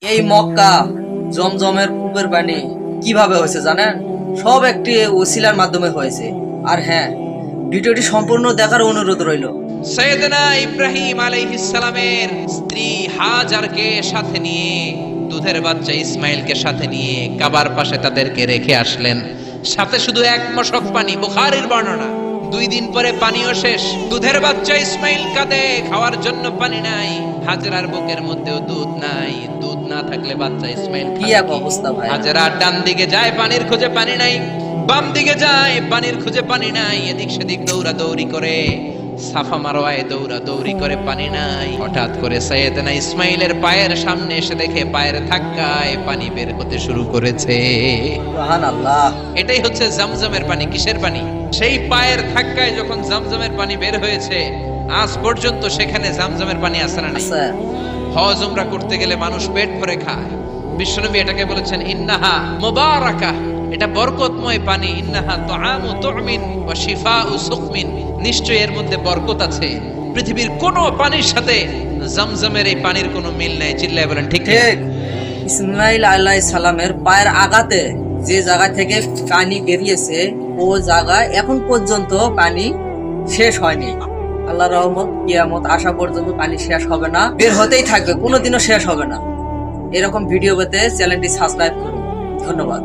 এই মক্কা জমজমের কূপের পানি কিভাবে হয়েছে জানেন? সব একটি ওসিলার মাধ্যমে হয়েছে। আর হ্যাঁ, ভিডিওটি সম্পূর্ণ দেখার অনুরোধ রইল। সৈয়দনা ইব্রাহিম আলাইহিস সালামের স্ত্রী হাজারকে সাথে নিয়ে, দুধের বাচ্চা ইসমাইলকে সাথে নিয়ে কাবার পাশে তাদেরকে রেখে আসলেন। সাথে শুধু এক মশক পানি, বুখারীর বর্ণনা। 2 দিন পরে পানিও শেষ। দুধের বাচ্চা ইসমাইল কাঁদে, খাওয়ার জন্য পানি নাই। হাজরার বুকের মধ্যেও দুধ নাই। দুধ না থাকলে বাচ্চা ইসমাইল কি এক অবস্থা ভাই! হাজরা ডান দিকে যায়, পানির খোঁজে পানি নাই। বাম দিকে যায়, পানির খোঁজে পানি নাই। এদিক সেদিক দৌড়াদৌড়ি করে, সাফা মারওয়ায় দৌড়াদৌড়ি করে, পানি নাই। হঠাৎ করে সৈয়দনা ইসমাইলের পায়ের সামনে এসে দেখে পায়ের ধাক্কায় পানি বের হতে শুরু করেছে। সুবহানাল্লাহ! এটাই হচ্ছে জমজমের পানি। কিসের পানি? সেই পায়ের ধাক্কায় যখন জমজমের পানি বের হয়েছে, আজ পর্যন্ত সেখানে জমজমের পানি আসে না নাই। আচ্ছা, হজ উমরা করতে গেলে মানুষ পেট ভরে খায়। বিশ্বনবী এটাকে বলেছেন ইন্নাহা মুবারাকাহ, এটা বরকতময় পানি। ইন্নাহা তুআমু তুমিন ওয়া শিফাউ সুকমিন, নিশ্চয়ই এর মধ্যে বরকত আছে। পৃথিবীর কোন পানির সাথে জমজমের এই পানির কোনো মিল নাই। চিল্লায় বলেন ঠিক ঠিক। ঠিক। ইসমাইল আলাইহিস সালামের পায়ের আঘাতে যে জায়গা থেকে পানি বেরিয়েছে, ও জায়গায় এখন পর্যন্ত পানি শেষ হয়নি। আল্লাহর রহমত, কিয়ামত আসা পর্যন্ত পানি শেষ হবে না, বের হতেই থাকবে, কোনোদিনও শেষ হবে না। এরকম ভিডিও পেতে চ্যানেলটি সাবস্ক্রাইব করুন। ধন্যবাদ।